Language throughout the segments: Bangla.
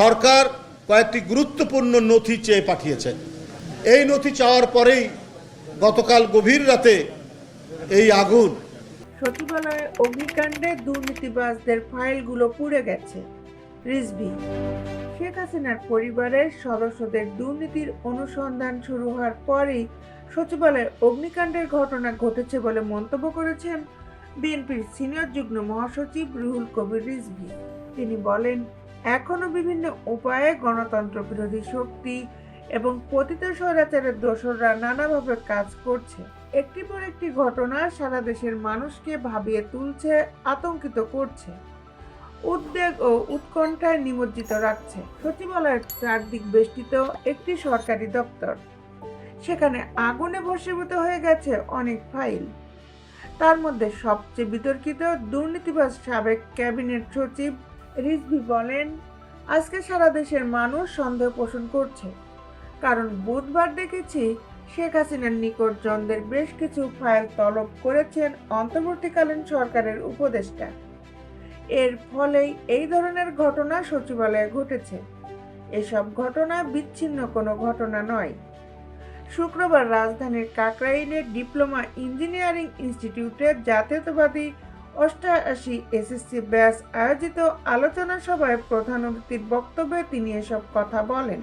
সরকার কয়েকটি গুরুত্বপূর্ণ নথি চেয়ে পাঠিয়েছে। এই নথি চাওয়ার পরেই গতকাল গভীর রাতে এই আগুন। সচিবালয়ে অগ্নিকাণ্ডে দুর্নীতিবাজদের ফাইলগুলো পুড়ে গেছে। রিজভী, শেখ হাসিনার পরিবারের সদস্যদের দুর্নীতির অনুসন্ধান শুরু হওয়ার পরেই সচিবালয়ে অগ্নিকাণ্ডের ঘটনা ঘটেছে বলে মন্তব্য করেছেন বিএনপির সিনিয়র যুগ্ম মহাসচিব রুহুল কবির রিজভী। তিনি বলেন, এখনো বিভিন্ন উপায়ে গণতন্ত্র বিরোধী শক্তি এবং পতিত স্বৈরাচারের দোসররা নানাভাবে কাজ করছে। একটি পর একটি ঘটনা সারা দেশের মানুষকে ভাবিয়ে তুলছে, আতঙ্কিত করছে, উদ্বেগ ও উৎকণ্ঠায় নিমজ্জিত রাখছে। সচিবালয়ের চারদিক বেষ্টিত একটি সরকারি দপ্তর, সেখানে আগুনে ভস্মীভূত হয়ে গেছে অনেক ফাইল। তার মধ্যে সবচেয়ে বিতর্কিত দুর্নীতিবাজ সাবেক ক্যাবিনেট সচিব। রিজভী বলেন, আজকে সারা দেশের মানুষ সন্দেহ পোষণ করছে, কারণ বুধবার দেখেছি শেখ হাসিনার নিকটজনদের বেশ কিছু ফাইল তলব করেছেন অন্তর্বর্তীকালীন সরকারের উপদেষ্টা। এর ফলেই এই ধরনের ঘটনা সচিবালয়ে ঘটেছে। এসব ঘটনা বিচ্ছিন্ন কোনো ঘটনা নয়। শুক্রবার রাজধানীর কাকরাইলের ডিপ্লোমা ইঞ্জিনিয়ারিং ইনস্টিটিউটের জাতীয়তাবাদী 88 এসএসসি ব্যাচ আয়োজিত আলোচনা সভায় প্রধান অতিথির বক্তব্যে তিনি এসব কথা বলেন।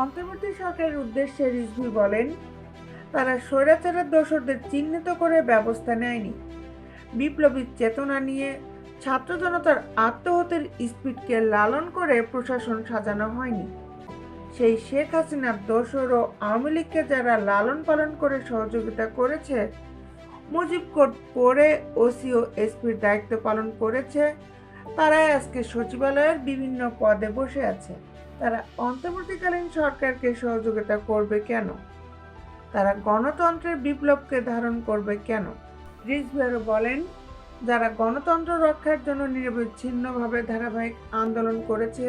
অন্তর্বর্তী সরকারের উদ্দেশ্যে রিজভী বলেন, তারা স্বৈরাচারের দোসরদের চিহ্নিত করে ব্যবস্থা নেয়নি। বিপ্লবী চেতনা নিয়ে ছাত্র জনতার আত্মহত্যের স্পিডকে লালন করে প্রশাসন সাজানো হয়নি। সেই শেখ হাসিনার দোসর ও আওয়ামী লীগকে যারা লালন পালন করে সহযোগিতা করেছে, মুজিব কোড পড়ে ওসি ও এসপির দায়িত্ব পালন করেছে, তারাই আজকে সচিবালয়ের বিভিন্ন পদে বসে আছে। তারা অন্তর্বর্তীকালীন সরকারকে সহযোগিতা করবে কেন? তারা গণতন্ত্রের বিপ্লবকে ধারণ করবে কেন? রিজভী আরও বলেন, যারা গণতন্ত্র রক্ষার জন্য নিরবচ্ছিন্নভাবে ধারাবাহিক আন্দোলন করেছে,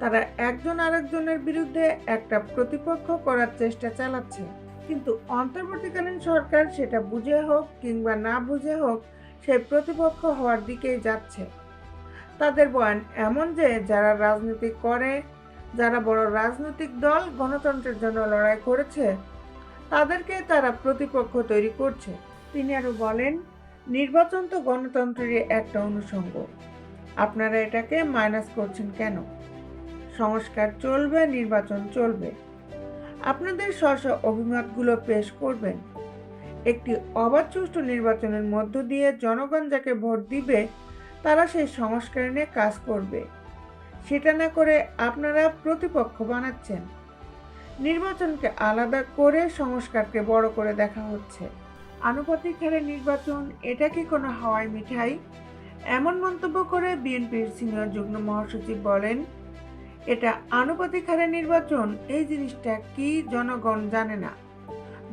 তারা একজন আরেকজনের বিরুদ্ধে একটা প্রতিপক্ষ করার চেষ্টা চালাচ্ছে। কিন্তু অন্তর্বর্তীকালীন সরকার সেটা বুঝে হোক কিংবা না বুঝে হোক সেই প্রতিপক্ষ হওয়ার দিকেই যাচ্ছে। তাদের বয়ান এমন যে যারা রাজনীতি করে, যারা বড় রাজনৈতিক দল গণতন্ত্রের জন্য লড়াই করেছে, তাদেরকে তারা প্রতিপক্ষ তৈরি করছে। তিনি আরও বলেন, নির্বাচন তো গণতন্ত্রেরই একটা অনুষঙ্গ। আপনারা এটাকে মাইনাস করছেন কেন? সংস্কার চলবে, নির্বাচন চলবে। আপনাদের স্ব অভিমতগুলো পেশ করবেন। একটি অবাধ সুষ্ঠু নির্বাচনের মধ্য দিয়ে জনগণ যাকে ভোট দিবে তারা সেই সংস্কার নিয়ে কাজ করবে। সেটা না করে আপনারা প্রতিপক্ষ বানাচ্ছেন। নির্বাচনকে আলাদা করে সংস্কারকে বড় করে দেখা হচ্ছে। আনুপাতিক হারে নির্বাচন, এটা কি কোনো হাওয়াই মিঠাই? এমন মন্তব্য করে বিএনপির সিনিয়র যুগ্ম মহাসচিব বলেন, এটা আনুপাতিক হারে নির্বাচন, এই জিনিসটা কি জনগণ জানে না।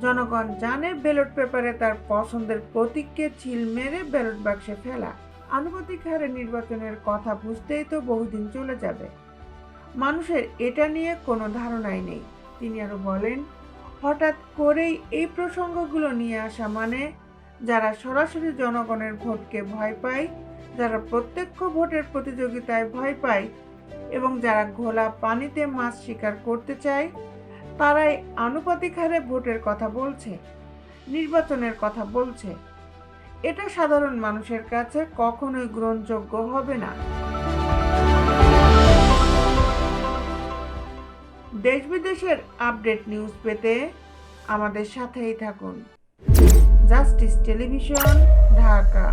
জনগণ জানে ব্যালট পেপারে তার পছন্দের প্রতীককে ছিল মেরে ব্যালট বাক্সে ফেলা। আনুপাতিক হারে নির্বাচনের কথা বুঝতেই তো বহুদিন চলে যাবে। মানুষের এটা নিয়ে কোনো ধারণাই নেই। তিনি আরও বলেন, হঠাৎ করেই এই প্রসঙ্গগুলো নিয়ে আসা মানে যারা সরাসরি জনগণের ভোটকে ভয় পায়, যারা প্রত্যক্ষ ভোটের প্রতিযোগিতায় ভয় পায় এবং যারা ঘোলা পানিতে মাছ শিকার করতে চায়, তারাই আনুপাতিক হারে ভোটের কথা বলছে, নির্বাচনের কথা বলছে। এটা সাধারণ মানুষের কাছে কখনোই গ্রহণযোগ্য হবে না। দেশ বিদেশের আপডেট নিউজ পেতে আমাদের সাথেই থাকুন। Justice television, Dhaka.